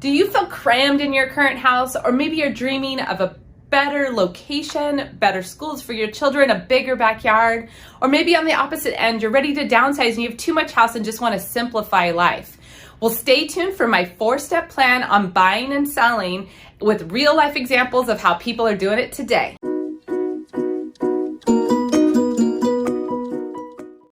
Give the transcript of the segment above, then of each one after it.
Do you feel crammed in your current house, or maybe you're dreaming of a better location, better schools for your children, a bigger backyard, or maybe on the opposite end, you're ready to downsize and you have too much house and just want to simplify life? Well, stay tuned for my 4-step plan on buying and selling with real life examples of how people are doing it today.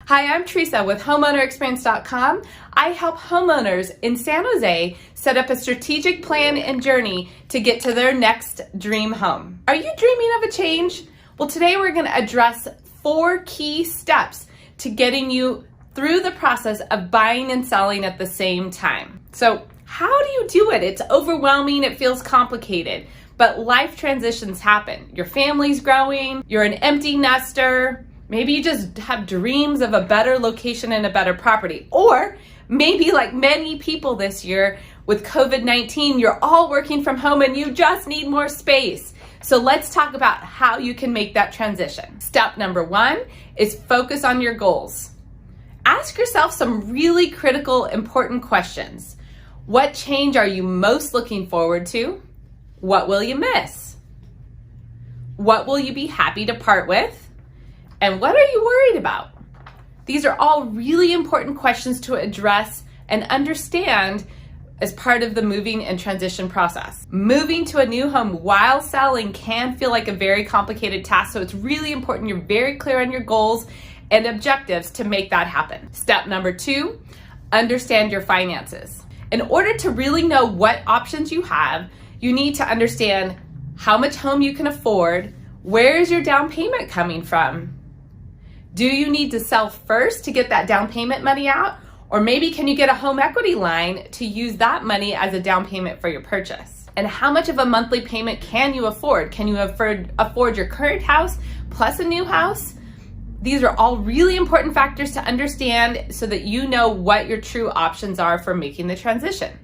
Hi, I'm Theresa with HomeownerExperience.com. I help homeowners in San Jose set up a strategic plan and journey to get to their next dream home. Are you dreaming of a change? Well, today we're going to address 4 key steps to getting you through the process of buying and selling at the same time. So how do you do it? It's overwhelming, it feels complicated, but life transitions happen. Your family's growing, you're an empty nester, maybe you just have dreams of a better location and a better property. Or maybe like many people this year with COVID-19, you're all working from home and you just need more space. So let's talk about how you can make that transition. Step number 1 is focus on your goals. Ask yourself some really critical, important questions. What change are you most looking forward to? What will you miss? What will you be happy to part with? And what are you worried about? These are all really important questions to address and understand as part of the moving and transition process. Moving to a new home while selling can feel like a very complicated task, so it's really important you're very clear on your goals and objectives to make that happen. Step number 2, understand your finances. In order to really know what options you have, you need to understand how much home you can afford, where is your down payment coming from? Do you need to sell first to get that down payment money out? Or maybe can you get a home equity line to use that money as a down payment for your purchase? And how much of a monthly payment can you afford? Can you afford your current house plus a new house? These are all really important factors to understand so that you know what your true options are for making the transition.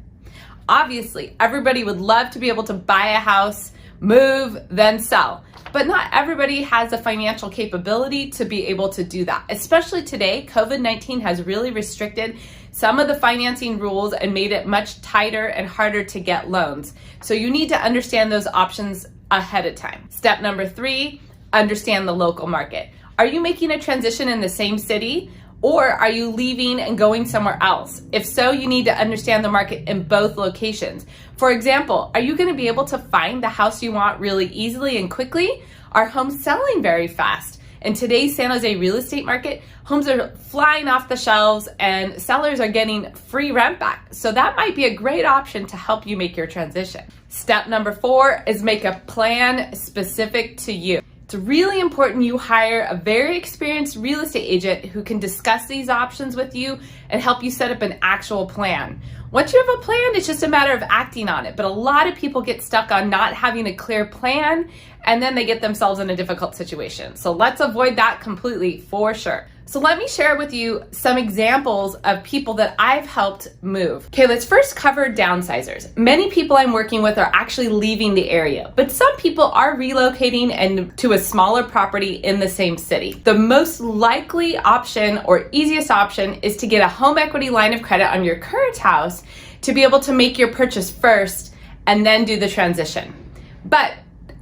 Obviously, everybody would love to be able to buy a house, move, then sell. But not everybody has the financial capability to be able to do that. Especially today, COVID-19 has really restricted some of the financing rules and made it much tighter and harder to get loans. So you need to understand those options ahead of time. Step number 3, understand the local market. Are you making a transition in the same city? Or are you leaving and going somewhere else? If so, you need to understand the market in both locations. For example, are you going to be able to find the house you want really easily and quickly? Are homes selling very fast? In today's San Jose real estate market, homes are flying off the shelves and sellers are getting free rent back. So that might be a great option to help you make your transition. Step number 4 is make a plan specific to you. It's really important you hire a very experienced real estate agent who can discuss these options with you and help you set up an actual plan. Once you have a plan, it's just a matter of acting on it. But a lot of people get stuck on not having a clear plan and then they get themselves in a difficult situation. So let's avoid that completely for sure. So let me share with you some examples of people that I've helped move. Okay, let's first cover downsizers. Many people I'm working with are actually leaving the area, but some people are relocating and to a smaller property in the same city. The most likely option or easiest option is to get a home equity line of credit on your current house to be able to make your purchase first and then do the transition. But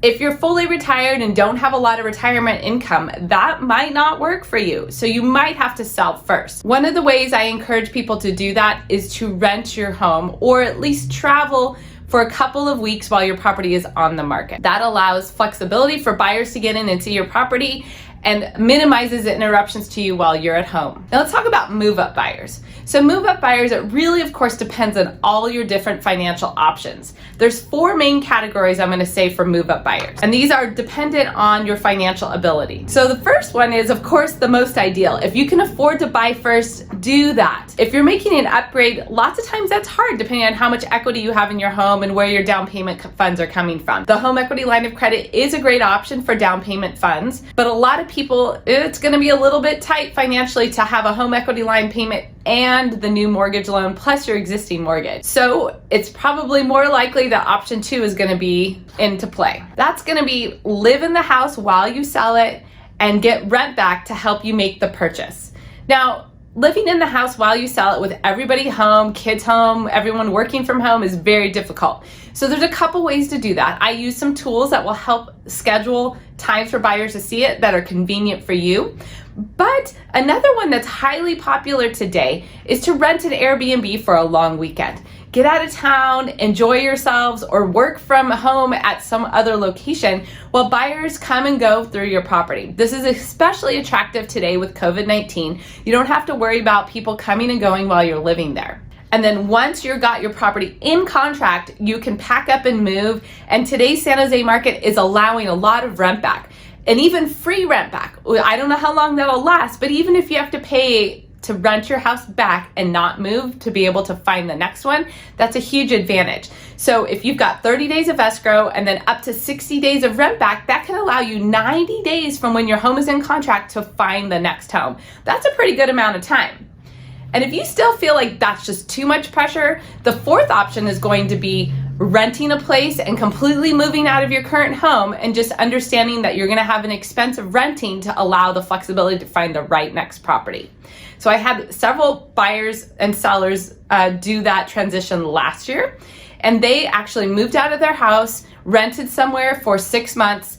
if you're fully retired and don't have a lot of retirement income, that might not work for you. So you might have to sell first. One of the ways I encourage people to do that is to rent your home or at least travel for a couple of weeks while your property is on the market. That allows flexibility for buyers to get in and see your property and minimizes the interruptions to you while you're at home. Now let's talk about move-up buyers. So move-up buyers, it really of course depends on all your different financial options. There's 4 main categories I'm gonna say for move-up buyers, and these are dependent on your financial ability. So the first one is of course the most ideal. If you can afford to buy first, do that. If you're making an upgrade, lots of times that's hard depending on how much equity you have in your home and where your down payment funds are coming from. The home equity line of credit is a great option for down payment funds, but a lot of people, it's going to be a little bit tight financially to have a home equity line payment and the new mortgage loan plus your existing mortgage. So it's probably more likely that option 2 is going to be into play. That's going to be live in the house while you sell it and get rent back to help you make the purchase. Now, living in the house while you sell it with everybody home, kids home, everyone working from home is very difficult. So there's a couple ways to do that. I use some tools that will help schedule times for buyers to see it that are convenient for you. But another one that's highly popular today is to rent an Airbnb for a long weekend. Get out of town, enjoy yourselves, or work from home at some other location while buyers come and go through your property. This is especially attractive today with COVID-19. You don't have to worry about people coming and going while you're living there. And then once you've got your property in contract, you can pack up and move. And today's San Jose market is allowing a lot of rent back and even free rent back. I don't know how long that'll last, but even if you have to pay to rent your house back and not move to be able to find the next one, that's a huge advantage. So if you've got 30 days of escrow and then up to 60 days of rent back, that can allow you 90 days from when your home is in contract to find the next home. That's a pretty good amount of time. And if you still feel like that's just too much pressure, the fourth option is going to be renting a place and completely moving out of your current home and just understanding that you're going to have an expense of renting to allow the flexibility to find the right next property. So I had several buyers and sellers do that transition last year, and they actually moved out of their house, rented somewhere for 6 months,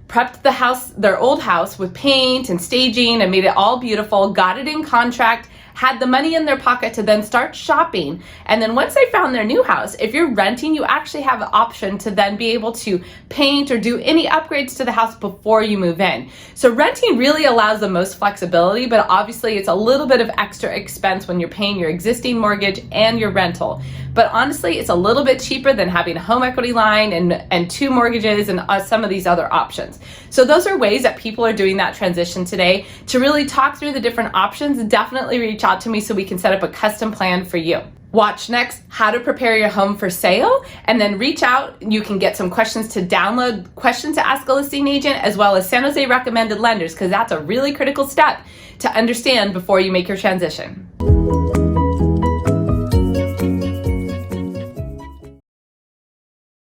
prepped the house, their old house, with paint and staging and made it all beautiful, got it in contract, had the money in their pocket to then start shopping. And then once they found their new house, if you're renting, you actually have an option to then be able to paint or do any upgrades to the house before you move in. So renting really allows the most flexibility, but obviously it's a little bit of extra expense when you're paying your existing mortgage and your rental. But honestly, it's a little bit cheaper than having a home equity line and 2 mortgages and some of these other options. So those are ways that people are doing that transition today. To really talk through the different options, definitely reach out to me so we can set up a custom plan for you. Watch next how to prepare your home for sale, and then reach out. You can get some questions to download, questions to ask a listing agent, as well as San Jose recommended lenders, because that's a really critical step to understand before you make your transition.